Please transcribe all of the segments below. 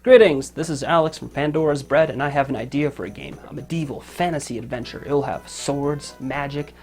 Greetings, this is Alex from Pandora's Bread, and I have an idea for a game, a medieval fantasy adventure. It'll have swords, magic,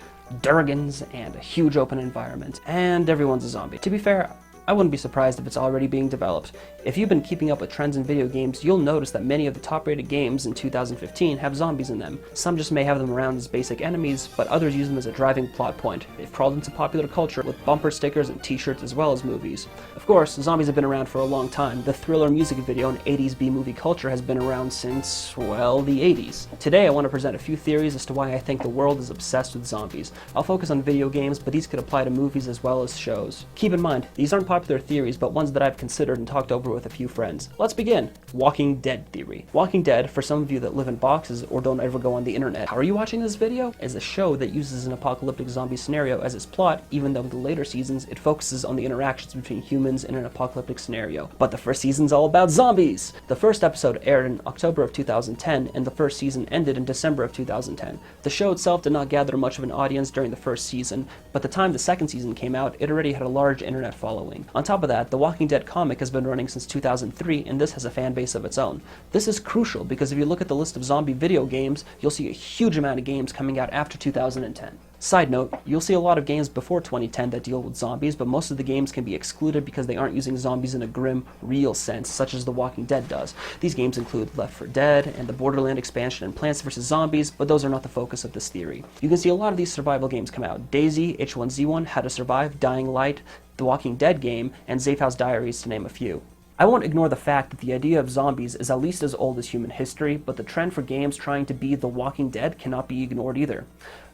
dragons, and a huge open environment, and everyone's a zombie. To be fair, I wouldn't be surprised if it's already being developed. If you've been keeping up with trends in video games, you'll notice that many of the top-rated games in 2015 have zombies in them. Some just may have them around as basic enemies, but others use them as a driving plot point. They've crawled into popular culture with bumper stickers and t-shirts as well as movies. Of course, zombies have been around for a long time. The thriller music video and 80s B-movie culture has been around since, well, the 80s. Today I want to present a few theories as to why I think the world is obsessed with zombies. I'll focus on video games, but these could apply to movies as well as shows. Keep in mind, these aren't popular theories, but ones that I've considered and talked over with a few friends. Let's begin. Walking Dead theory. Walking Dead, for some of you that live in boxes or don't ever go on the internet, how are you watching this video? Is a show that uses an apocalyptic zombie scenario as its plot, even though in the later seasons it focuses on the interactions between humans in an apocalyptic scenario. But the first season's all about zombies! The first episode aired in October of 2010, and the first season ended in December of 2010. The show itself did not gather much of an audience during the first season, but the time the second season came out, it already had a large internet following. On top of that, the Walking Dead comic has been running since 2003, and this has a fan base of its own. This is crucial because if you look at the list of zombie video games, you'll see a huge amount of games coming out after 2010. Side note, you'll see a lot of games before 2010 that deal with zombies, but most of the games can be excluded because they aren't using zombies in a grim, real sense, such as The Walking Dead does. These games include Left 4 Dead and the Borderlands expansion and Plants vs. Zombies, but those are not the focus of this theory. You can see a lot of these survival games come out. DayZ, H1Z1, How to Survive, Dying Light, The Walking Dead game, and Safe House Diaries, to name a few. I won't ignore the fact that the idea of zombies is at least as old as human history, but the trend for games trying to be The Walking Dead cannot be ignored either.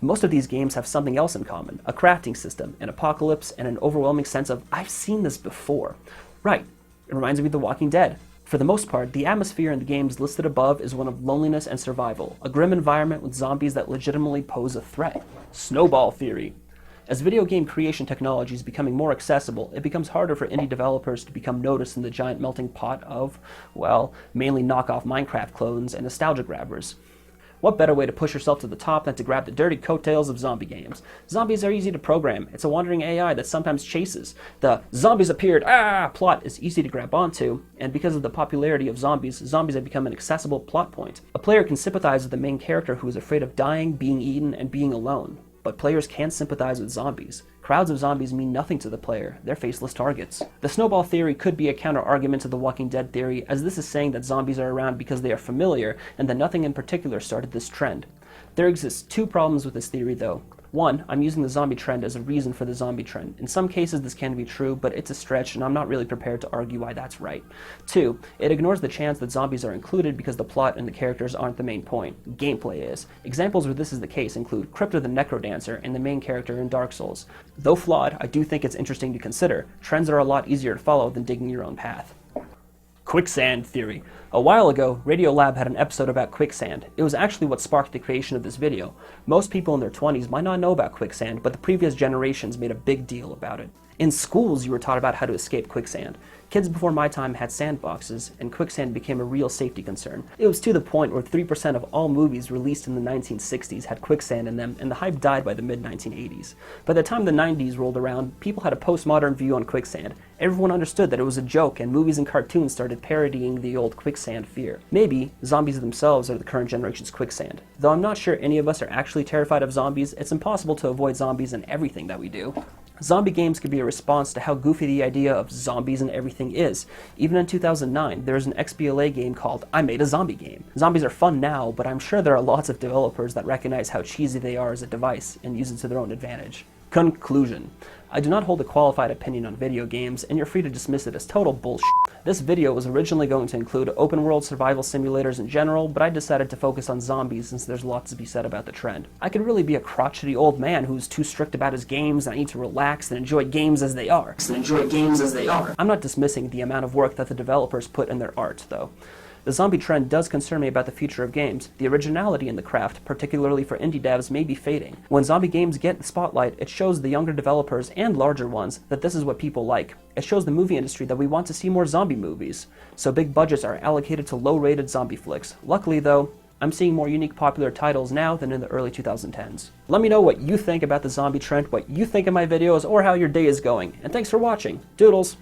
Most of these games have something else in common: a crafting system, an apocalypse, and an overwhelming sense of, I've seen this before. Right, it reminds me of The Walking Dead. For the most part, the atmosphere in the games listed above is one of loneliness and survival, a grim environment with zombies that legitimately pose a threat. Snowball Theory. As video game creation technology is becoming more accessible, it becomes harder for indie developers to become noticed in the giant melting pot of, well, mainly knockoff Minecraft clones and nostalgia grabbers. What better way to push yourself to the top than to grab the dirty coattails of zombie games? Zombies are easy to program. It's a wandering AI that sometimes chases. The zombies appeared, plot is easy to grab onto, and because of the popularity of zombies, zombies have become an accessible plot point. A player can sympathize with the main character who is afraid of dying, being eaten, and being alone. But players can't sympathize with zombies. Crowds of zombies mean nothing to the player. They're faceless targets. The Snowball Theory could be a counter-argument to the Walking Dead theory, as this is saying that zombies are around because they are familiar, and that nothing in particular started this trend. There exists two problems with this theory, though. One, I'm using the zombie trend as a reason for the zombie trend. In some cases this can be true, but it's a stretch and I'm not really prepared to argue why that's right. Two, it ignores the chance that zombies are included because the plot and the characters aren't the main point. Gameplay is. Examples where this is the case include Crypto the Necrodancer and the main character in Dark Souls. Though flawed, I do think it's interesting to consider. Trends are a lot easier to follow than digging your own path. Quicksand Theory. A while ago, Radiolab had an episode about quicksand. It was actually what sparked the creation of this video. Most people in their 20s might not know about quicksand, but the previous generations made a big deal about it. In schools, you were taught about how to escape quicksand. Kids before my time had sandboxes, and quicksand became a real safety concern. It was to the point where 3% of all movies released in the 1960s had quicksand in them, and the hype died by the mid-1980s. By the time the 90s rolled around, people had a postmodern view on quicksand. Everyone understood that it was a joke, and movies and cartoons started parodying the old quicksand fear. Maybe zombies themselves are the current generation's quicksand. Though I'm not sure any of us are actually terrified of zombies, it's impossible to avoid zombies in everything that we do. Zombie games could be a response to how goofy the idea of zombies and everything is. Even in 2009, there was an XBLA game called I Made a Zombie Game. Zombies are fun now, but I'm sure there are lots of developers that recognize how cheesy they are as a device and use it to their own advantage. Conclusion. I do not hold a qualified opinion on video games, and you're free to dismiss it as total bullshit. This video was originally going to include open-world survival simulators in general, but I decided to focus on zombies since there's lots to be said about the trend. I could really be a crotchety old man who's too strict about his games, and I need to relax and enjoy games as they are. I'm not dismissing the amount of work that the developers put in their art, though. The zombie trend does concern me about the future of games. The originality in the craft, particularly for indie devs, may be fading. When zombie games get the spotlight, it shows the younger developers and larger ones that this is what people like. It shows the movie industry that we want to see more zombie movies. So big budgets are allocated to low-rated zombie flicks. Luckily though, I'm seeing more unique popular titles now than in the early 2010s. Let me know what you think about the zombie trend, what you think of my videos, or how your day is going. And thanks for watching. Doodles!